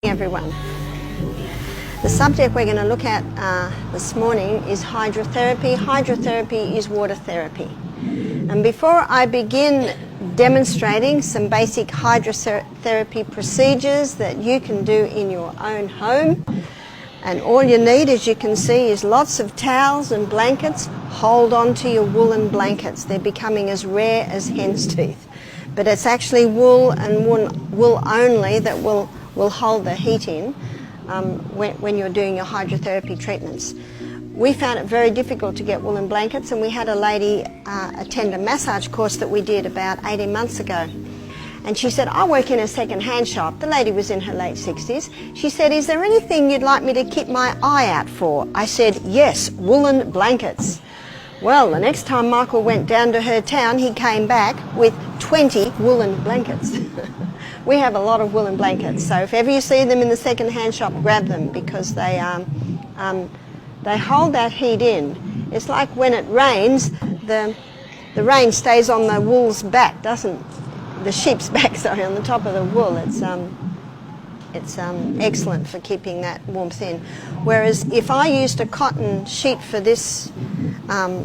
Everyone. The subject we're going to look at this morning is hydrotherapy. Hydrotherapy is water therapy. And before I begin demonstrating some basic hydrotherapy procedures that you can do in your own home, and all you need, as you can see, is lots of towels and blankets. Hold on to your woolen blankets. They're becoming as rare as hen's teeth. But it's actually wool and wool only that will hold the heat in when you're doing your hydrotherapy treatments. We found it very difficult to get woolen blankets, and we had a lady attend a massage course that we did about 18 months ago. And she said, I work in a second-hand shop. The lady was in her late 60s. She said, is there anything you'd like me to keep my eye out for? I said, yes, woolen blankets. Well, the next time Michael went down to her town, he came back with 20 woolen blankets. We have a lot of woolen blankets, so if ever you see them in the second-hand shop, grab them, because they hold that heat in. It's like when it rains, the rain stays on the wool's back, doesn't the sheep's back? Sorry, on the top of the wool. It's excellent for keeping that warmth in. Whereas if I used a cotton sheet for this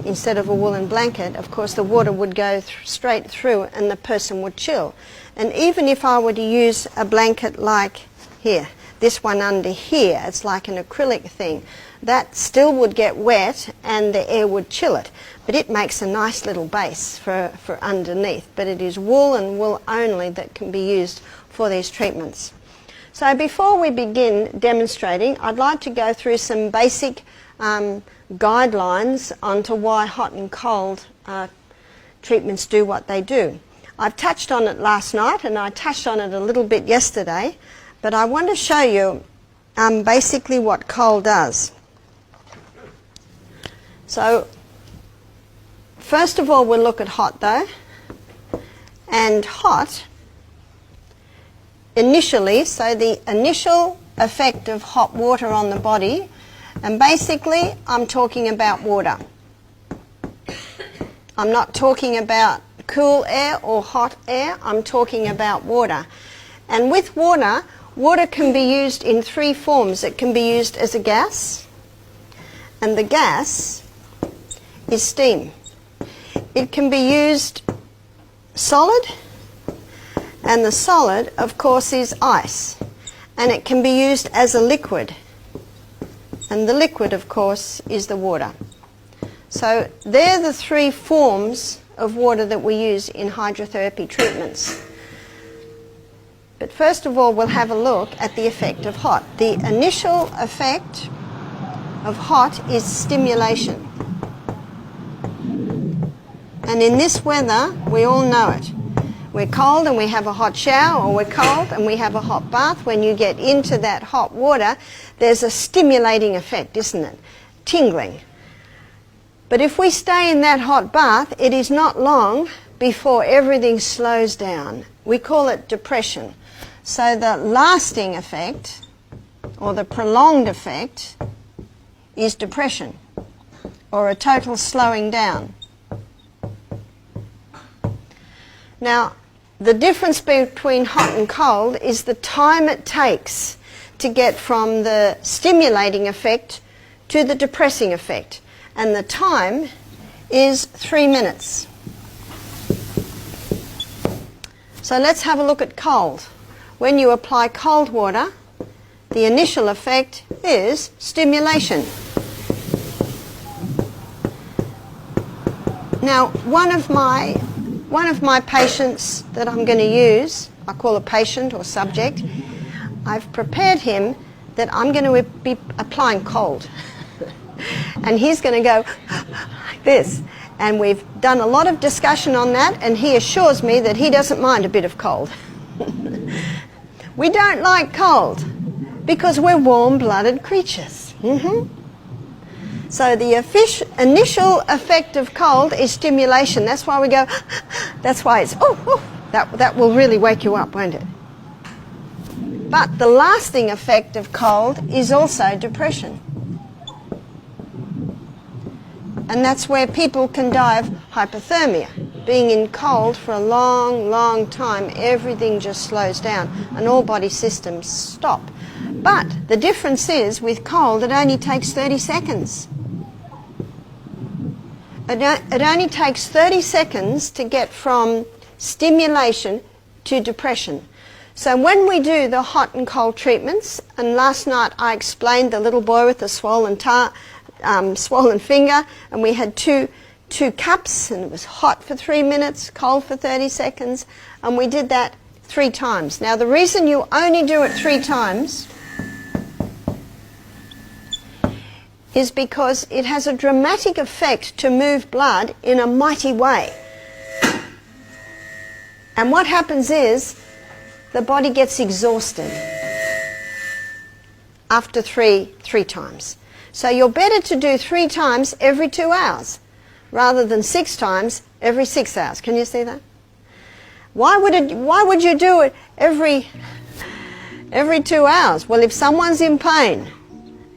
instead of a woolen blanket, of course the water would go straight through and the person would chill. And even if I were to use a blanket like here, this one under here, it's like an acrylic thing, that still would get wet and the air would chill it. But it makes a nice little base for underneath. But it is wool and wool only that can be used for these treatments. So before we begin demonstrating, I'd like to go through some basic guidelines onto why hot and cold treatments do what they do. I've touched on it last night and I touched on it a little bit yesterday, but I want to show you basically what cold does. So first of all, we'll look at hot though. And hot initially, so the initial effect of hot water on the body, and basically I'm talking about water. I'm not talking about cool air or hot air, I'm talking about water. And with water, water can be used in three forms. It can be used as a gas, and the gas is steam. It can be used solid, and the solid, of course, is ice. And it can be used as a liquid. And the liquid, of course, is the water. So they're the three forms of water that we use in hydrotherapy treatments. But first of all, we'll have a look at the effect of hot. The initial effect of hot is stimulation. And in this weather, we all know it. We're cold and we have a hot shower, or we're cold and we have a hot bath. When you get into that hot water, there's a stimulating effect, isn't it? Tingling. But if we stay in that hot bath, it is not long before everything slows down. We call it depression. So the lasting effect, or the prolonged effect, is depression, or a total slowing down. Now, the difference between hot and cold is the time it takes to get from the stimulating effect to the depressing effect. And the time is 3 minutes. So let's have a look at cold. When you apply cold water, the initial effect is stimulation. Now, one of my patients that I'm going to use, I call a patient or subject, I've prepared him that I'm going to be applying cold. And he's going to go like this. And we've done a lot of discussion on that, and he assures me that he doesn't mind a bit of cold. We don't like cold because we're warm-blooded creatures. So the initial effect of cold is stimulation. That's why we go, that's why it's, that will really wake you up, won't it? But the lasting effect of cold is also depression. And that's where people can die of hypothermia. being in cold for a long, long time, everything just slows down and all body systems stop. But the difference is, with cold, it only takes 30 seconds. It only takes 30 seconds to get from stimulation to depression. So when we do the hot and cold treatments, and last night I explained the little boy with the swollen finger, and we had two cups, and it was hot for 3 minutes, cold for 30 seconds, and we did that 3 times. Now the reason you only do it 3 times is because it has a dramatic effect to move blood in a mighty way. And what happens is the body gets exhausted after three times. So you're better to do 3 times every 2 hours rather than 6 times every 6 hours. Can you see that? Why would you do it every 2 hours? Well, if someone's in pain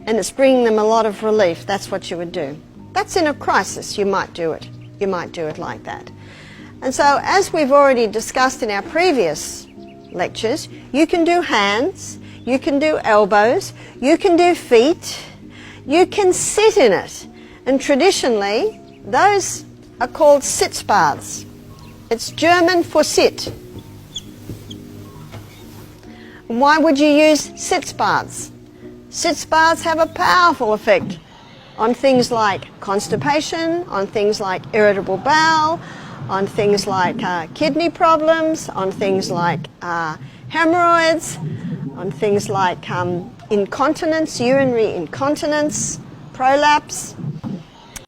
and it's bringing them a lot of relief, that's what you would do. That's in a crisis, you might do it. You might do it like that. And so, as we've already discussed in our previous lectures, you can do hands, you can do elbows, you can do feet, you can sit in it. And traditionally, those are called sitz baths. It's German for sit. Why would you use sitz baths? Sitz baths have a powerful effect on things like constipation, on things like irritable bowel, on things like kidney problems, on things like hemorrhoids, on things like incontinence, urinary incontinence, prolapse.